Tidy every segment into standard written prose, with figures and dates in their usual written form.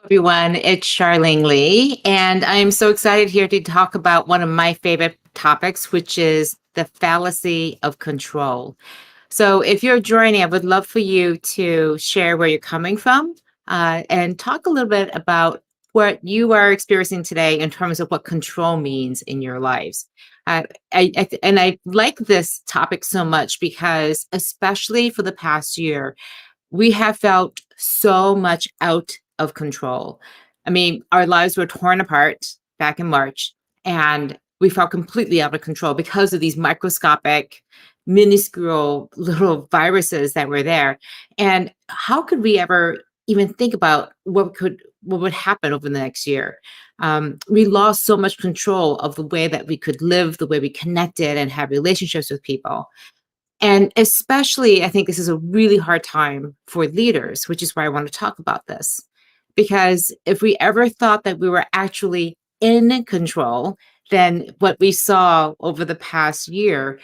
Everyone, it's Charlene Lee, and I am so excited here to talk about one of my favorite topics, which is the fallacy of control. So, if you're joining, I would love for you to share where you're coming from and talk a little bit about what you are experiencing today in terms of what control means in your lives. Uh, and I like this topic so much because, especially for the past year, we have felt so much out of control. I mean, our lives were torn apart back in March, and we felt completely out of control because of these microscopic, minuscule little viruses that were there. And how could we ever even think about what would happen over the next year? We lost so much control of the way that we could live, the way we connected and have relationships with people. And especially, I think this is a really hard time for leaders, which is why I want to talk about this. Because if we ever thought that we were actually in control, then what we saw over the past year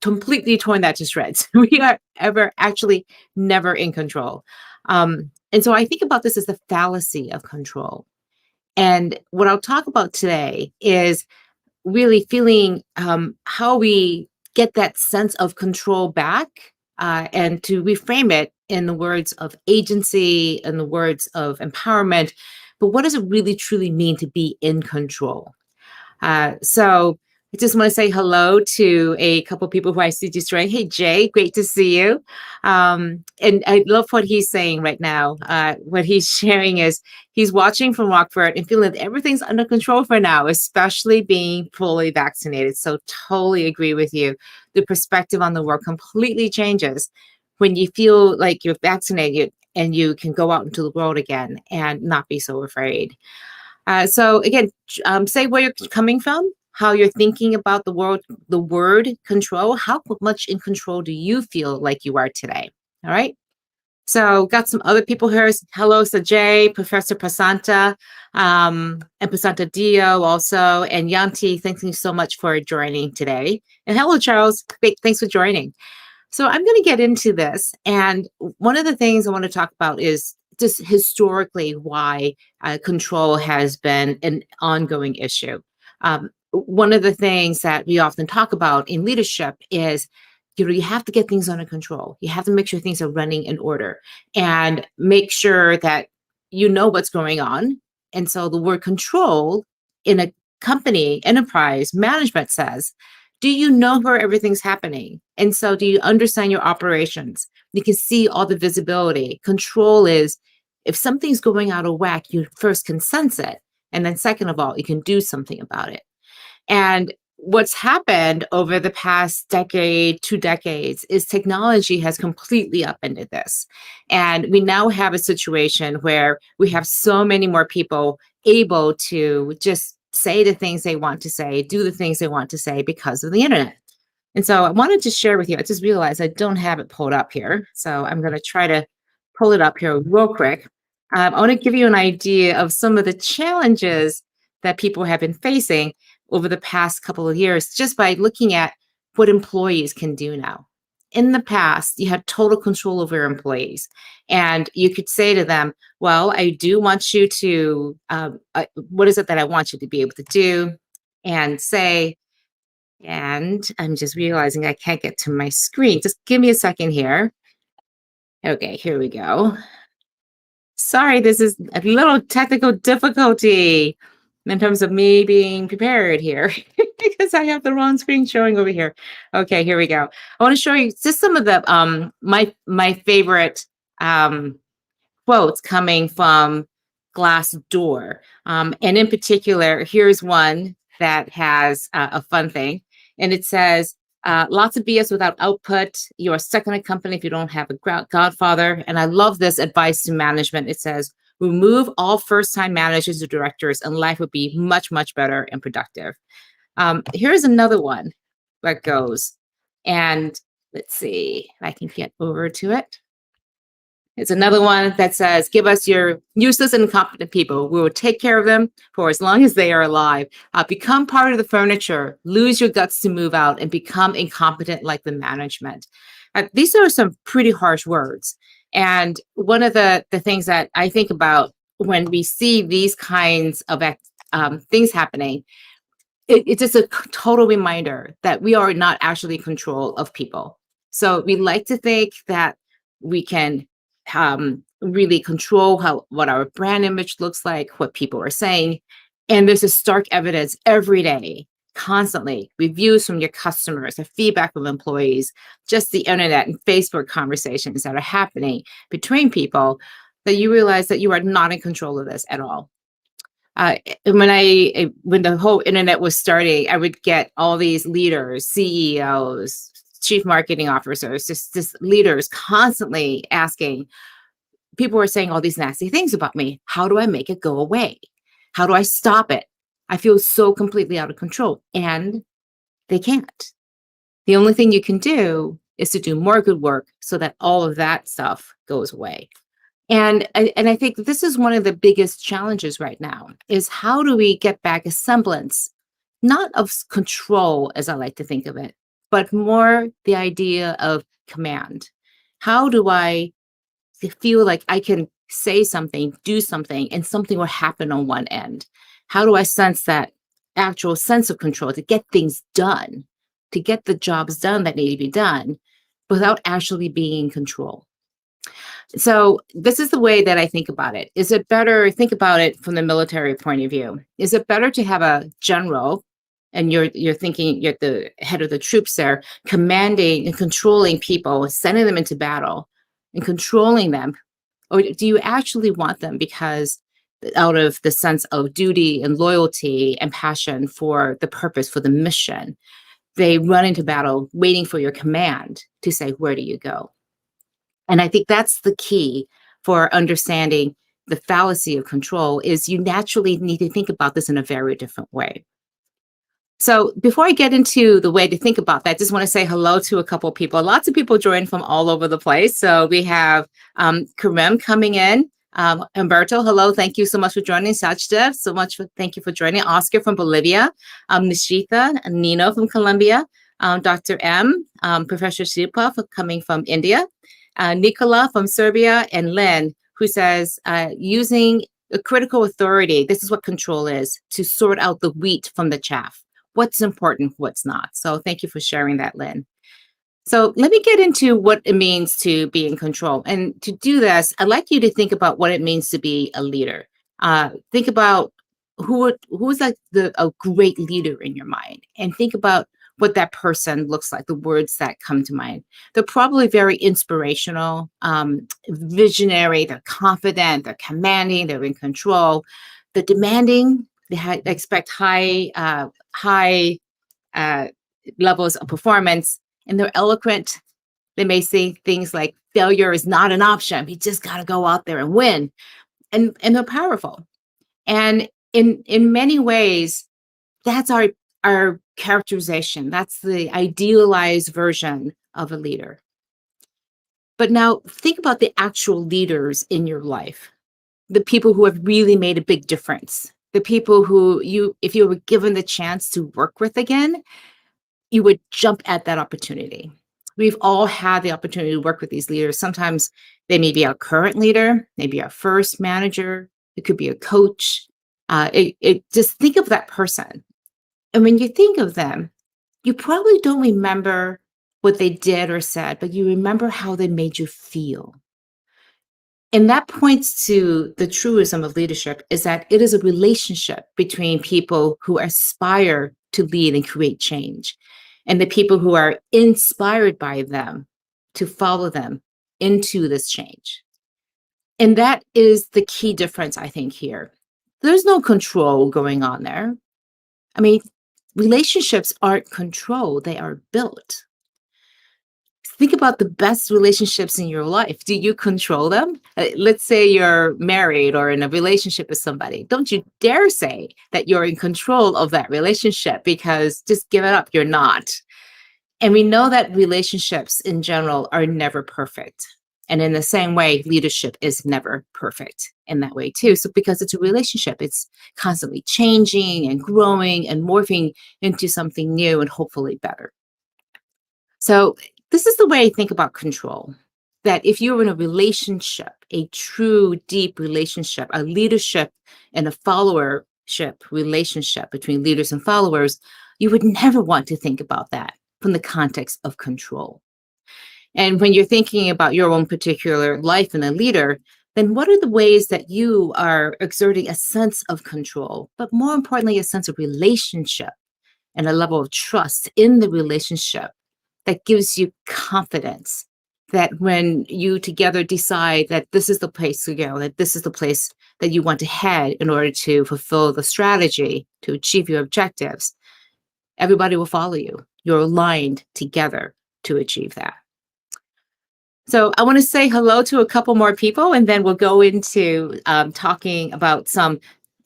completely torn that to shreds. We are ever actually never in control. And so I think about this as the fallacy of control. And what I'll talk about today is really feeling how we get that sense of control back and to reframe it in the words of agency, in the words of empowerment. But what does it really truly mean to be in control? So I just want to say hello to a couple of people who I see just joining. Hey, Jay, great to see you. And I love what he's saying right now. What he's sharing is he's watching from Rockford and feeling that everything's under control for now, especially being fully vaccinated. So totally agree with you. The perspective on the world completely changes when you feel like you're vaccinated and you can go out into the world again and not be so afraid. So again, say where you're coming from, how you're thinking about the word control. How much in control do you feel like you are today? All right. So got some other people here. Hello, Sajay, Professor Prasanta, and Prasanta Dio also, and Yanti. Thank you so much for joining today. And hello, Charles. Great, thanks for joining. So I'm going to get into this. And one of the things I want to talk about is just historically why control has been an ongoing issue. One of the things that we often talk about in leadership is, you have to get things under control. You have to make sure things are running in order and make sure that you know what's going on. And so the word control in a company, enterprise, management says, do you know where everything's happening? And so do you understand your operations? You can see all the visibility. Control is if something's going out of whack, you first can sense it. And then second of all, you can do something about it. And what's happened over the past decade, 2 decades, is technology has completely upended this. And we now have a situation where we have so many more people able to just say the things they want to say, do the things they want to say because of the internet. And so I wanted to share with you, I just realized I don't have it pulled up here. So I'm going to try to pull it up here real quick. I want to give you an idea of some of the challenges that people have been facing over the past couple of years, just by looking at what employees can do now. In the past, you had total control over your employees, and you could say to them, well, I do want you to, what is it that I want you to be able to do? And say, and I'm just realizing I can't get to my screen. Just give me a second here. Okay, here we go. Sorry, this is a little technical difficulty in terms of me being prepared here because I have the wrong screen showing over here. Okay, here we go. I want to show you just some of the my favorite quotes coming from Glassdoor. And in particular, here's one that has a fun thing. And it says, lots of BS without output. You are stuck in a company if you don't have a godfather. And I love this advice to management. It says, remove all first-time managers or directors and life would be much, much better and productive. Here's another one that goes, and let's see if I can get over to it. It's another one that says, give us your useless and incompetent people. We will take care of them for as long as they are alive. Become part of the furniture, lose your guts to move out, and become incompetent like the management. These are some pretty harsh words. And one of the things that I think about when we see these kinds of things happening, it's just a total reminder that we are not actually in control of people. So we like to think that we can really control what our brand image looks like, what people are saying. And there's a stark evidence every day, constantly, reviews from your customers, the feedback from employees, just the internet and Facebook conversations that are happening between people, that you realize that you are not in control of this at all. When the whole internet was starting, I would get all these leaders, CEOs, chief marketing officers, just leaders constantly asking. People were saying all these nasty things about me. How do I make it go away? How do I stop it? I feel so completely out of control, and they can't. The only thing you can do is to do more good work so that all of that stuff goes away. And I think this is one of the biggest challenges right now, is how do we get back a semblance, not of control, as I like to think of it, but more the idea of command. How do I feel like I can say something, do something, and something will happen on one end? How do I sense that actual sense of control to get things done, to get the jobs done that need to be done without actually being in control? So this is the way that I think about it. Is it better, think about it from the military point of view. Is it better to have a general, and you're thinking you're the head of the troops there, commanding and controlling people, sending them into battle and controlling them? Or do you actually want them because out of the sense of duty and loyalty and passion for the purpose, for the mission, they run into battle waiting for your command to say, where do you go? And I think that's the key for understanding the fallacy of control, is you naturally need to think about this in a very different way. So before I get into the way to think about that, I just want to say hello to a couple of people. Lots of people joined from all over the place. So we have Karim coming in. Humberto, hello. Thank you so much for joining. Sajda, thank you for joining. Oscar from Bolivia. Nishita, Nino from Colombia. Dr. M, Professor Shipa coming from India. Nicola from Serbia, and Lynn, who says, using a critical authority, this is what control is, to sort out the wheat from the chaff. What's important, what's not. So thank you for sharing that, Lynn. So let me get into what it means to be in control. And to do this, I'd like you to think about what it means to be a leader. Think about who's like a great leader in your mind, and think about what that person looks like, the words that come to mind. They're probably very inspirational, visionary, they're confident, they're commanding, they're in control. They're demanding, they expect high levels of performance, and they're eloquent. They may say things like, failure is not an option. You just got to go out there and win. And they're powerful. And in many ways, that's our characterization. That's the idealized version of a leader. But now think about the actual leaders in your life, the people who have really made a big difference, the people who if you were given the chance to work with again, you would jump at that opportunity. We've all had the opportunity to work with these leaders. Sometimes they may be our current leader, maybe our first manager, it could be a coach. Just think of that person. And when you think of them, you probably don't remember what they did or said, but you remember how they made you feel. And that points to the truism of leadership, is that it is a relationship between people who aspire to lead and create change, and the people who are inspired by them to follow them into this change. And that is the key difference, I think, here. There's no control going on there. I mean, relationships aren't controlled, they are built. Think about the best relationships in your life. Do you control them? Let's say you're married or in a relationship with somebody. Don't you dare say that you're in control of that relationship, because just give it up, you're not. And we know that relationships in general are never perfect. And in the same way, leadership is never perfect in that way too. So because it's a relationship, it's constantly changing and growing and morphing into something new and hopefully better. So this is the way I think about control. that if you were in a relationship, a true, deep relationship, a leadership and a followership relationship between leaders and followers, you would never want to think about that from the context of control. And when you're thinking about your own particular life and a leader, then what are the ways that you are exerting a sense of control, but more importantly, a sense of relationship and a level of trust in the relationship that gives you confidence that when you together decide that this is the place to go, that this is the place that you want to head in order to fulfill the strategy to achieve your objectives, everybody will follow you. You're aligned together to achieve that. So I want to say hello to a couple more people, and then we'll go into talking about some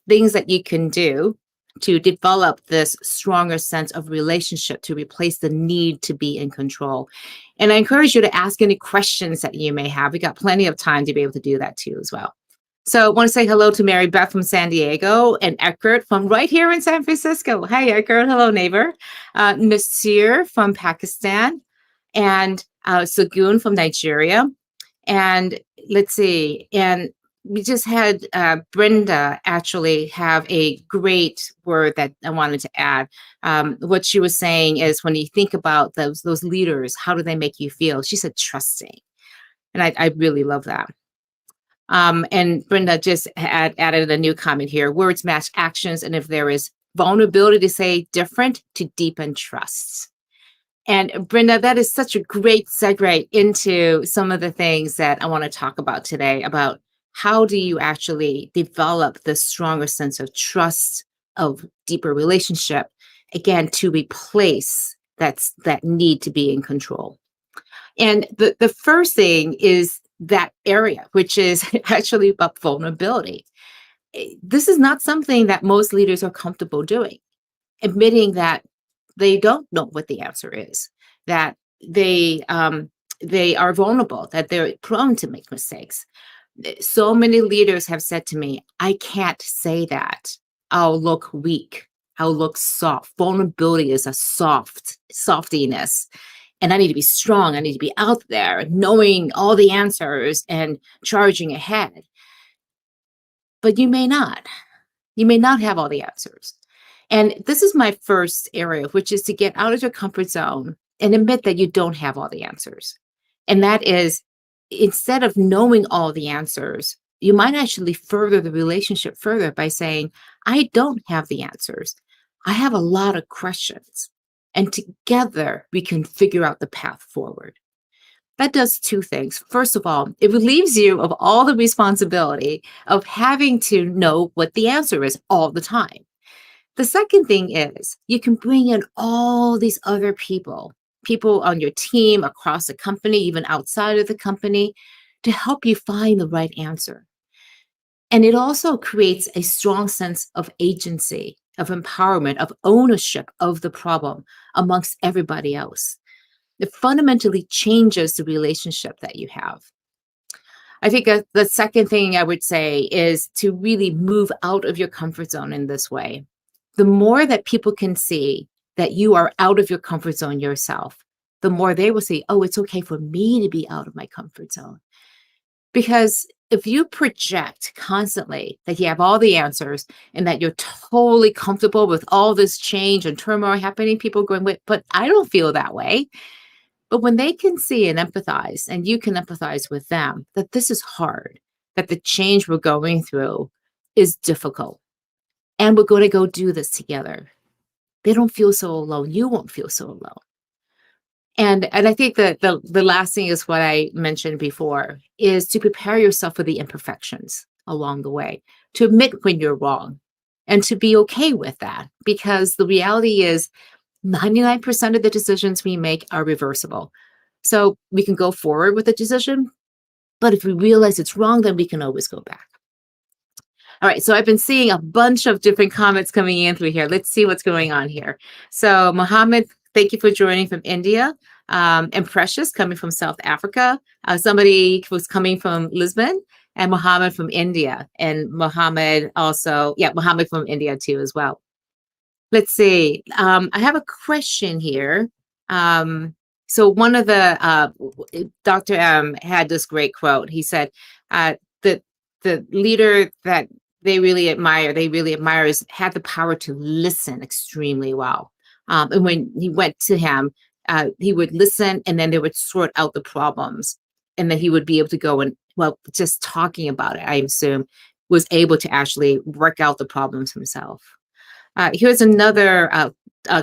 things that you can do to develop this stronger sense of relationship to replace the need to be in control. And I encourage you to ask any questions that you may have. We got plenty of time to be able to do that too as well. So I want to say hello to Mary Beth from San Diego and Eckert from right here in San Francisco. Hi, Eckert. Hello, neighbor. Nasir from Pakistan and Sagun from Nigeria. And let's see, and we just had Brenda actually have a great word that I wanted to add. What she was saying is when you think about those leaders, how do they make you feel? She said trusting. And I really love that. And Brenda just added a new comment here. Words match actions. And if there is vulnerability to say different, to deepen trust. And Brenda, that is such a great segue into some of the things that I want to talk about today about how do you actually develop this stronger sense of trust, of deeper relationship, again, to replace that need to be in control. And the first thing is that area, which is actually about vulnerability. This is not something that most leaders are comfortable doing, admitting that they don't know what the answer is, that they are vulnerable, that they're prone to make mistakes. So many leaders have said to me, I can't say that. I'll look weak. I'll look soft. Vulnerability is a softiness. And I need to be strong. I need to be out there knowing all the answers and charging ahead. But you may not. You may not have all the answers. And this is my first area, which is to get out of your comfort zone and admit that you don't have all the answers. And that is, instead of knowing all the answers, you might actually further the relationship further by saying, I don't have the answers. I have a lot of questions. And together we can figure out the path forward. That does two things. First of all, it relieves you of all the responsibility of having to know what the answer is all the time. The second thing is you can bring in all these other people on your team, across the company, even outside of the company, to help you find the right answer. And it also creates a strong sense of agency, of empowerment, of ownership of the problem amongst everybody else. It fundamentally changes the relationship that you have. I think the second thing I would say is to really move out of your comfort zone in this way. The more that people can see that you are out of your comfort zone yourself, the more they will say, oh, it's okay for me to be out of my comfort zone. Because if you project constantly that you have all the answers and that you're totally comfortable with all this change and turmoil happening, people are going, wait, but I don't feel that way. But when they can see and empathize, and you can empathize with them, that this is hard, that the change we're going through is difficult, and we're going to go do this together, they don't feel so alone. You won't feel so alone. And I think that the last thing is what I mentioned before, is to prepare yourself for the imperfections along the way, to admit when you're wrong, and to be okay with that, because the reality is 99% of the decisions we make are reversible. So we can go forward with a decision, but if we realize it's wrong, then we can always go back. All right, so I've been seeing a bunch of different comments coming in through here. Let's see what's going on here. So Mohammed, thank you for joining from India. And Precious coming from South Africa. Somebody was coming from Lisbon, and Mohammed from India. And Mohammed also, Mohammed from India too as well. Let's see. I have a question here. So one of the Dr. M had this great quote. He said that the leader that they really admire is had the power to listen extremely well. And when he went to him, he would listen, and then they would sort out the problems, and then he would be able to go and, well, just talking about it, I assume, was able to actually work out the problems himself. Here's another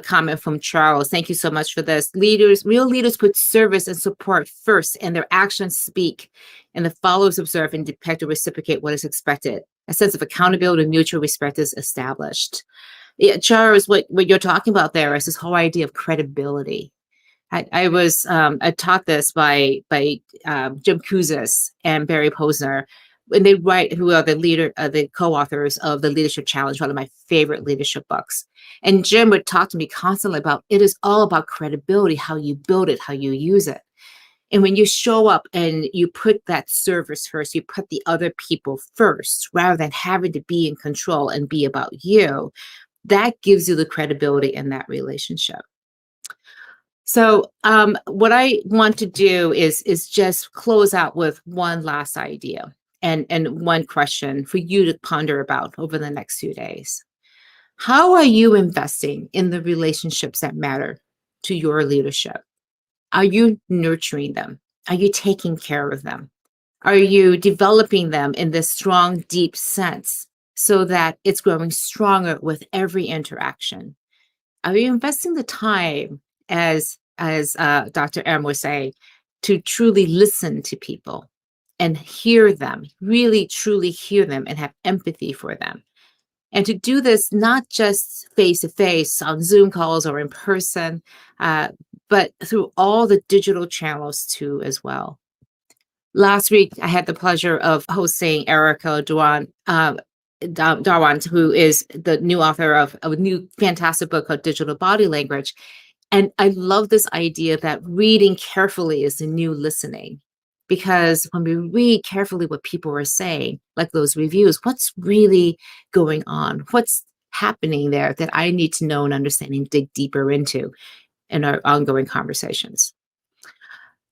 comment from Charles. Thank you so much for this. Real leaders put service and support first, and their actions speak, and the followers observe and depict or reciprocate what is expected. A sense of accountability and mutual respect is established. Yeah, Charles, what you're talking about there is this whole idea of credibility. I was taught this by Jim Kouzes and Barry Posner, and they write, who are the co-authors of the Leadership Challenge, one of my favorite leadership books. And Jim would talk to me constantly about it is all about credibility, how you build it, how you use it. And when you show up and you put that service first, you put the other people first, rather than having to be in control and be about you, that gives you the credibility in that relationship. So what I want to do is just close out with one last idea and one question for you to ponder about over the next few days. How are you investing in the relationships that matter to your leadership? Are you nurturing them? Are you taking care of them? Are you developing them in this strong, deep sense so that it's growing stronger with every interaction? Are you investing the time, as Dr. M was saying, to truly listen to people and hear them, really truly hear them and have empathy for them? And to do this not just face to face on Zoom calls or in person, but through all the digital channels too as well. Last week, I had the pleasure of hosting Erica Darwant, who is the new author of a new fantastic book called Digital Body Language. And I love this idea that reading carefully is the new listening. Because when we read carefully what people are saying, like those reviews, what's really going on? What's happening there that I need to know and understand and dig deeper into in our ongoing conversations?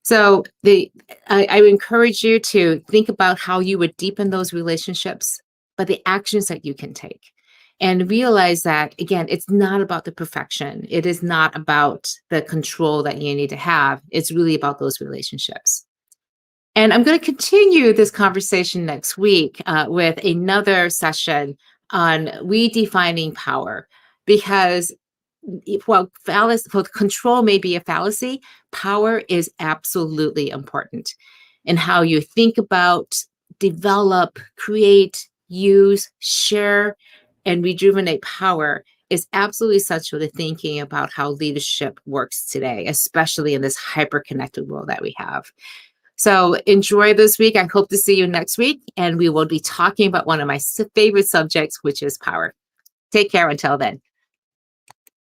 So I encourage you to think about how you would deepen those relationships, but the actions that you can take. And realize that, again, it's not about the perfection. It is not about the control that you need to have. It's really about those relationships. And I'm going to continue this conversation next week with another session on redefining power, because while control may be a fallacy, power is absolutely important. And how you think about, develop, create, use, share, and rejuvenate power is absolutely essential to thinking about how leadership works today, especially in this hyper-connected world that we have. So enjoy this week. I hope to see you next week, and we will be talking about one of my favorite subjects, which is power. Take care until then.